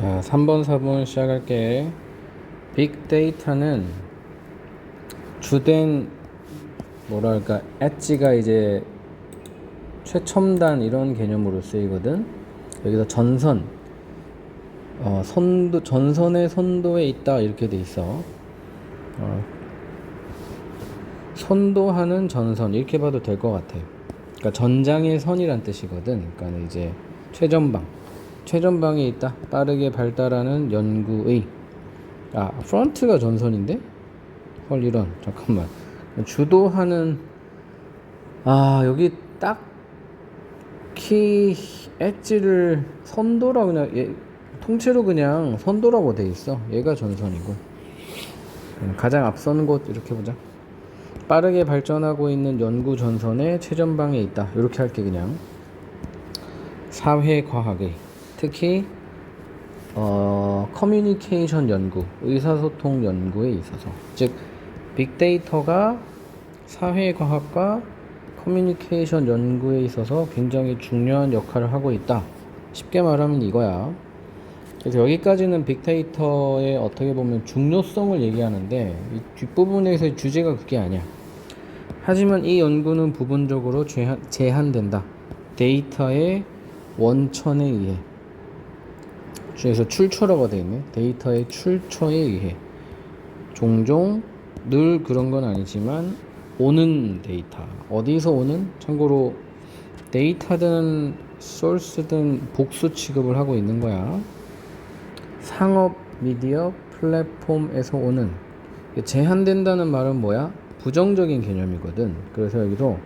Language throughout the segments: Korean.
자, 3번, 4번 시작할게. 빅데이터는 주된 엣지가 이제 최첨단 이런 개념으로 쓰이거든. 여기서 전선, 선도, 전선의 선도에 있다 이렇게 돼 있어. 선도하는 전선 이렇게 봐도 될 것 같아. 그러니까 전장의 선이란 뜻이거든. 그러니까 이제 최전방에 있다. 빠르게 발달하는 연구의. 프런트가 전선인데? 헐, 이런. 잠깐만. 주도하는. 여기 딱히 엣지를 선도라고 그냥 통째로 그냥 선도라고 돼 있어. 얘가 전선이고. 가장 앞선 곳 이렇게 보자. 빠르게 발전하고 있는 연구 전선의 최전방에 있다. 이렇게 할게 그냥. 사회과학의 특히 커뮤니케이션 연구, 의사소통 연구에 있어서, 즉 빅데이터가 사회과학과 커뮤니케이션 연구에 있어서 굉장히 중요한 역할을 하고 있다. 쉽게 말하면 이거야. 그래서 여기까지는 빅데이터의 어떻게 보면 중요성을 얘기하는데 이 뒷부분에서의 주제가 그게 아니야. 하지만 이 연구는 부분적으로 제한된다. 데이터의 원천에 의해. 중에서 출처라고 되어 있네. 데이터의 출처에 의해. 종종 늘 그런 건 아니지만 오는 데이터. 어디서 오는? 참고로 데이터든 소스든 복수 취급을 하고 있는 거야. 상업 미디어 플랫폼에서 오는. 제한된다는 말은 뭐야? 부정적인 개념이거든. 그래서 여기도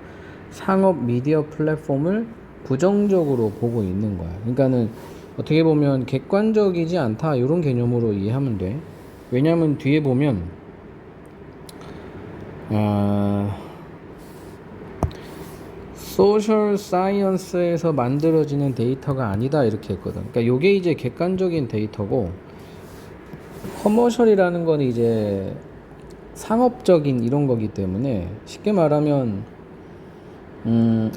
상업 미디어 플랫폼을 부정적으로 보고 있는 거야. 그러니까는 어떻게 보면 객관적이지 않다 이런 개념으로 이해하면 돼. 왜냐하면 뒤에 보면 소셜 사이언스에서 만들어지는 데이터가 아니다 이렇게 했거든. 그러니까 요게 이제 객관적인 데이터고, 커머셜이라는 건 이제 상업적인 이런 거기 때문에 쉽게 말하면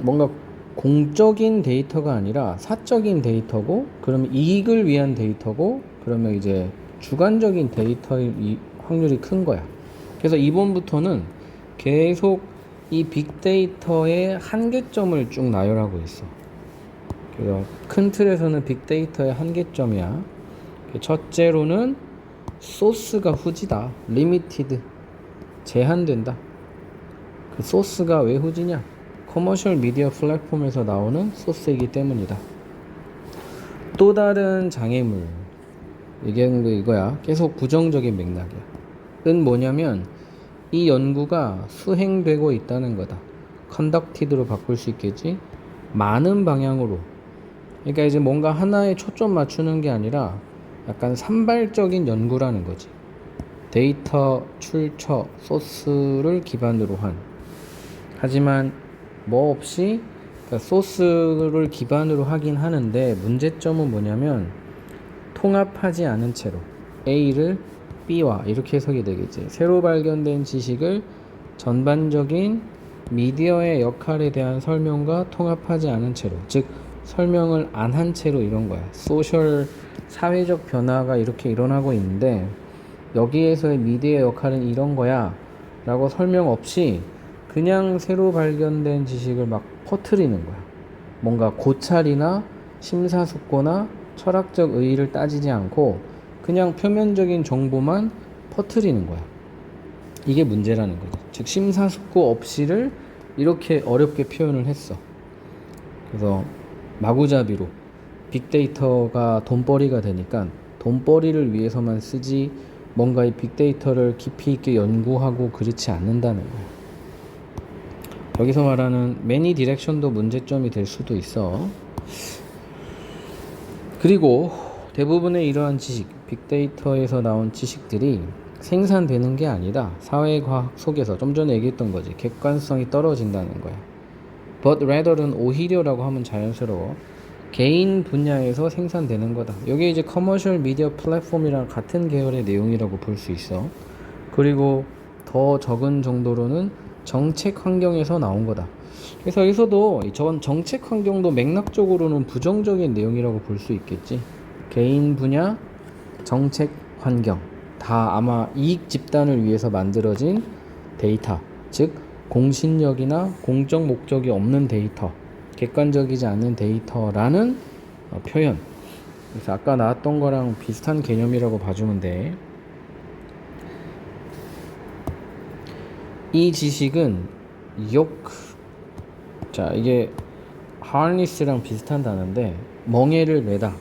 뭔가 공적인 데이터가 아니라 사적인 데이터고, 그러면 이익을 위한 데이터고, 그러면 이제 주관적인 데이터의 확률이 큰 거야. 그래서 이번부터는 계속 이 빅데이터의 한계점을 쭉 나열하고 있어. 그래서 큰 틀에서는 빅데이터의 한계점이야. 첫째로는 소스가 후지다. 리미티드. 제한된다. 그 소스가 왜 후지냐? 커머셜 미디어 플랫폼에서 나오는 소스이기 때문이다. 또 다른 장애물, 얘기하는 거 이거야. 계속 부정적인 맥락이야. 은 뭐냐면 이 연구가 수행되고 있다는 거다. 컨덕티드로 바꿀 수 있겠지. 많은 방향으로. 그러니까 이제 뭔가 하나에 초점 맞추는 게 아니라 약간 산발적인 연구라는 거지. 데이터 출처 소스를 기반으로 한. 하지만 뭐 없이, 그러니까 소스를 기반으로 하긴 하는데 문제점은 뭐냐면 통합하지 않은 채로 A를 B와 이렇게 해석이 되겠지. 새로 발견된 지식을 전반적인 미디어의 역할에 대한 설명과 통합하지 않은 채로, 즉 설명을 안 한 채로 이런 거야. 소셜 사회적 변화가 이렇게 일어나고 있는데 여기에서의 미디어의 역할은 이런 거야 라고 설명 없이 그냥 새로 발견된 지식을 막 퍼뜨리는 거야. 뭔가 고찰이나 심사숙고나 철학적 의의를 따지지 않고 그냥 표면적인 정보만 퍼뜨리는 거야. 이게 문제라는 거죠. 즉 심사숙고 없이를 이렇게 어렵게 표현을 했어. 그래서 마구잡이로 빅데이터가 돈벌이가 되니까 돈벌이를 위해서만 쓰지 뭔가 이 빅데이터를 깊이 있게 연구하고 그렇지 않는다는 거야. 여기서 말하는 매니 디렉션도 문제점이 될 수도 있어. 그리고 대부분의 이러한 지식, 빅데이터에서 나온 지식들이 생산되는 게 아니라 사회과학 속에서 좀 전에 얘기했던 거지. 객관성이 떨어진다는 거야. But rather는 오히려라고 하면 자연스러워. 개인 분야에서 생산되는 거다. 여기 이제 커머셜 미디어 플랫폼이랑 같은 계열의 내용이라고 볼 수 있어. 그리고 더 적은 정도로는 정책 환경에서 나온 거다. 그래서 여기서도 저건 정책 환경도 맥락적으로는 부정적인 내용이라고 볼 수 있겠지. 개인 분야, 정책, 환경 다 아마 이익 집단을 위해서 만들어진 데이터, 즉 공신력이나 공적 목적이 없는 데이터, 객관적이지 않은 데이터라는 표현. 그래서 아까 나왔던 거랑 비슷한 개념이라고 봐주면 돼. 이 지식은 자, 이게 harness랑 비슷한 단어인데 멍에를 매다,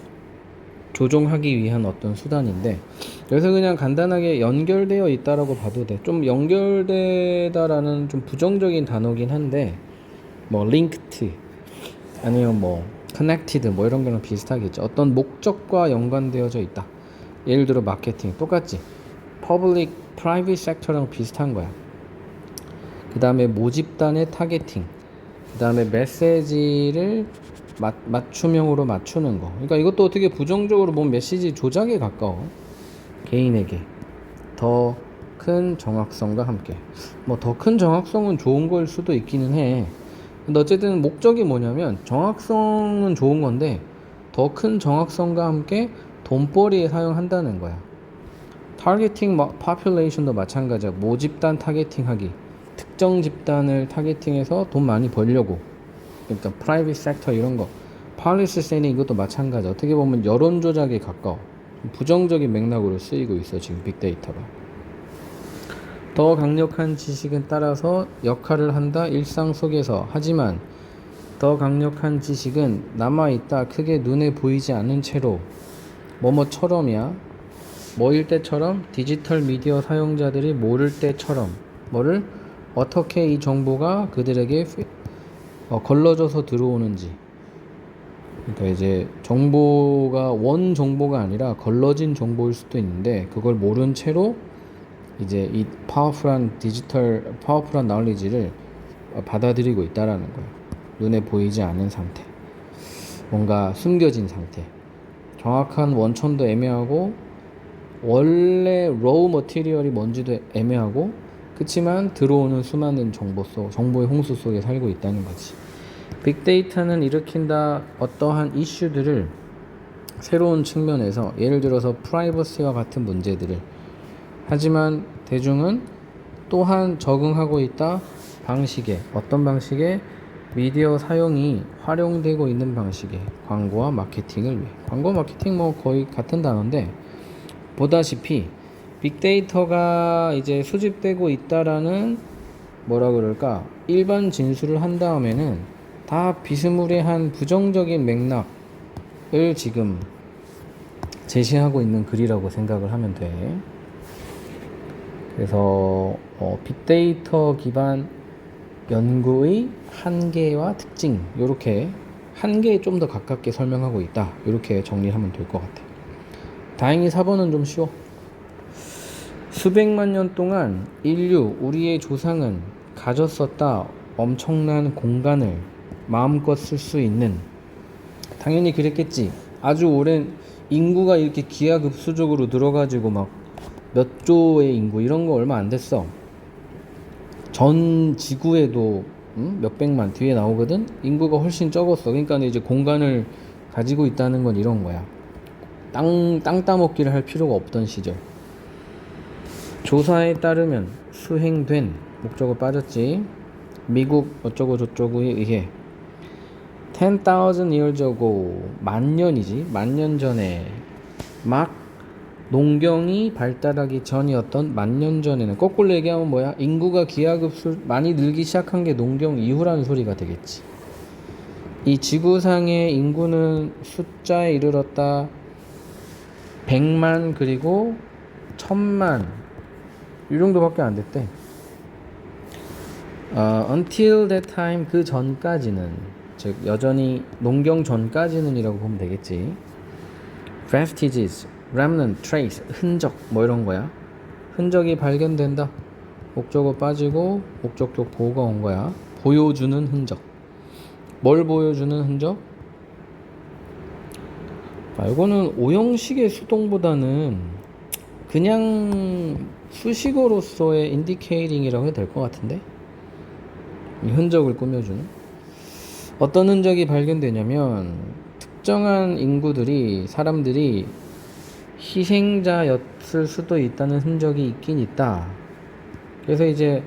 조종하기 위한 어떤 수단인데, 그래서 그냥 간단하게 연결되어 있다라고 봐도 돼. 좀 연결되다라는 좀 부정적인 단어긴 한데, 뭐 linked 아니면 뭐 connected 뭐 이런 거랑 비슷하겠죠. 어떤 목적과 연관되어져 있다. 예를 들어 마케팅 똑같지. public, private sector랑 비슷한 거야. 그 다음에 모집단의 타겟팅, 그 다음에 메시지를 맞춤형으로 맞추는 거. 그러니까 이것도 어떻게 부정적으로 보면 메시지 조작에 가까워. 개인에게 더 큰 정확성과 함께. 뭐 더 큰 정확성은 좋은 걸 수도 있기는 해. 근데 어쨌든 목적이 뭐냐면 정확성은 좋은 건데 더 큰 정확성과 함께 돈벌이에 사용한다는 거야. 타겟팅 파퓰레이션도 마찬가지야. 모집단 타겟팅하기, 특정 집단을 타겟팅해서 돈 많이 벌려고. 그러니까 프라이빗 섹터 이런 거, 폴리시 세닝 이것도 마찬가지. 어떻게 보면 여론 조작에 가까워. 부정적인 맥락으로 쓰이고 있어 지금 빅데이터가. 더 강력한 지식은 따라서 역할을 한다 일상 속에서. 하지만 더 강력한 지식은 남아있다 크게 눈에 보이지 않는 채로. 뭐뭐처럼이야. 뭐일 때처럼? 디지털 미디어 사용자들이 모를 때처럼. 뭐를? 어떻게 이 정보가 그들에게 걸러져서 들어오는지. 그러니까 이제 정보가 원 정보가 아니라 걸러진 정보일 수도 있는데 그걸 모른 채로 이제 이 파워풀한 나울리지를 받아들이고 있다라는 거예요. 눈에 보이지 않는 상태, 뭔가 숨겨진 상태, 정확한 원천도 애매하고 원래 로우 머티리얼이 뭔지도 애매하고, 그치만 들어오는 수많은 정보의 홍수 속에 살고 있다는 거지. 빅데이터는 일으킨다 어떠한 이슈들을 새로운 측면에서, 예를 들어서 프라이버시와 같은 문제들을. 하지만 대중은 또한 적응하고 있다 방식에, 어떤 방식에? 미디어 사용이 활용되고 있는 방식에, 광고와 마케팅을 위해. 광고 마케팅 뭐 거의 같은 단어인데, 보다시피 빅데이터가 이제 수집되고 있다라는 뭐라 그럴까, 일반 진술을 한 다음에는 다 비스무리한 부정적인 맥락을 지금 제시하고 있는 글이라고 생각을 하면 돼. 그래서 빅데이터 기반 연구의 한계와 특징, 요렇게 한계에 좀 더 가깝게 설명하고 있다, 이렇게 정리하면 될 것 같아. 다행히 4번은 좀 쉬워. 수백만 년 동안 우리의 조상은 가졌었다 엄청난 공간을 마음껏 쓸 수 있는. 당연히 그랬겠지. 아주 오랜 인구가 이렇게 기하급수적으로 늘어가지고 막 몇 조의 인구 이런 거 얼마 안 됐어. 전 지구에도 몇백만 뒤에 나오거든. 인구가 훨씬 적었어. 그러니까 이제 공간을 가지고 있다는 건 이런 거야. 땅 따먹기를 할 필요가 없던 시절. 조사에 따르면 수행된, 목적어 빠졌지, 미국 어쩌고 저쩌고에 의해 10,000 years ago, 만년이지, 만년 전에, 막 농경이 발달하기 전이었던 만년 전에는, 거꾸로 얘기하면 뭐야? 인구가 기하급수 많이 늘기 시작한 게 농경 이후라는 소리가 되겠지. 이 지구상의 인구는 숫자에 이르렀다 100만 그리고 1000만 이 정도밖에 안 됐대. Until that time, 그 전까지는, 즉 여전히 농경 전까지는 이라고 보면 되겠지. Vestiges, remnant, trace, 흔적 뭐 이런 거야. 흔적이 발견된다. 목적어 빠지고 목적격 보호가 온 거야. 보여주는 흔적. 뭘 보여주는 흔적? 이거는 오형식의 수동보다는 그냥 수식어로서의 인디케이팅이라고 해도 될 것 같은데, 이 흔적을 꾸며주는. 어떤 흔적이 발견되냐면 특정한 사람들이 희생자였을 수도 있다는 흔적이 있긴 있다. 그래서 이제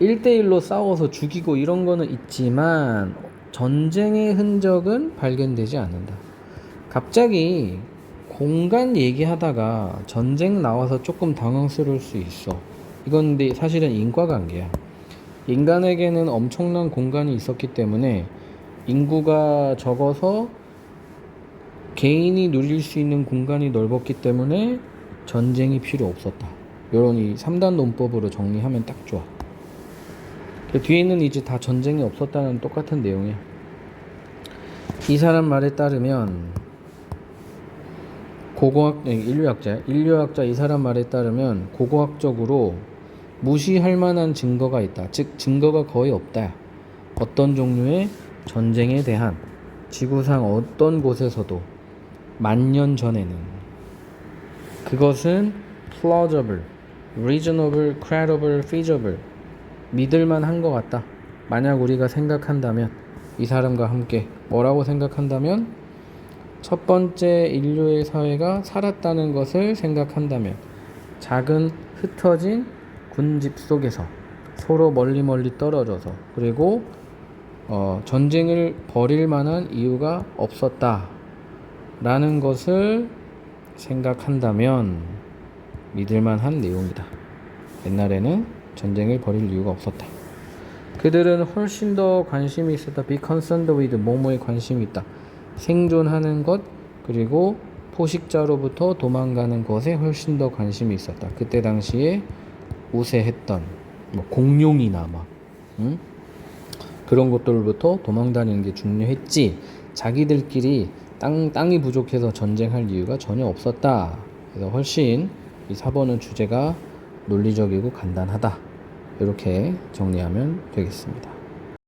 1대1로 싸워서 죽이고 이런 거는 있지만 전쟁의 흔적은 발견되지 않는다. 갑자기 공간 얘기하다가 전쟁 나와서 조금 당황스러울 수 있어. 이건 근데 사실은 인과관계야. 인간에게는 엄청난 공간이 있었기 때문에 인구가 적어서 개인이 누릴 수 있는 공간이 넓었기 때문에 전쟁이 필요 없었다. 요런 이 3단 논법으로 정리하면 딱 좋아. 그 뒤에는 이제 다 전쟁이 없었다는 똑같은 내용이야. 이 사람 말에 따르면 인류학자 이 사람 말에 따르면 고고학적으로 무시할 만한 증거가 있다. 즉 증거가 거의 없다. 어떤 종류의 전쟁에 대한 지구상 어떤 곳에서도 만년 전에는 그것은 plausible, reasonable, credible, feasible 믿을만 한 것 같다. 만약 우리가 생각한다면 이 사람과 함께 뭐라고 생각한다면 첫 번째 인류의 사회가 살았다는 것을 생각한다면 작은 흩어진 군집 속에서 서로 멀리 떨어져서 그리고 전쟁을 벌일 만한 이유가 없었다 라는 것을 생각한다면 믿을만한 내용이다. 옛날에는 전쟁을 벌일 이유가 없었다. 그들은 훨씬 더 관심이 있었다. Be concerned with 뭐뭐에 관심이 있다. 생존하는 것 그리고 포식자로부터 도망가는 것에 훨씬 더 관심이 있었다. 그때 당시에 우세했던 공룡이나 그런 것들로부터 도망다니는 게 중요했지 자기들끼리 땅이 부족해서 전쟁할 이유가 전혀 없었다. 그래서 훨씬 이 4번은 주제가 논리적이고 간단하다. 이렇게 정리하면 되겠습니다.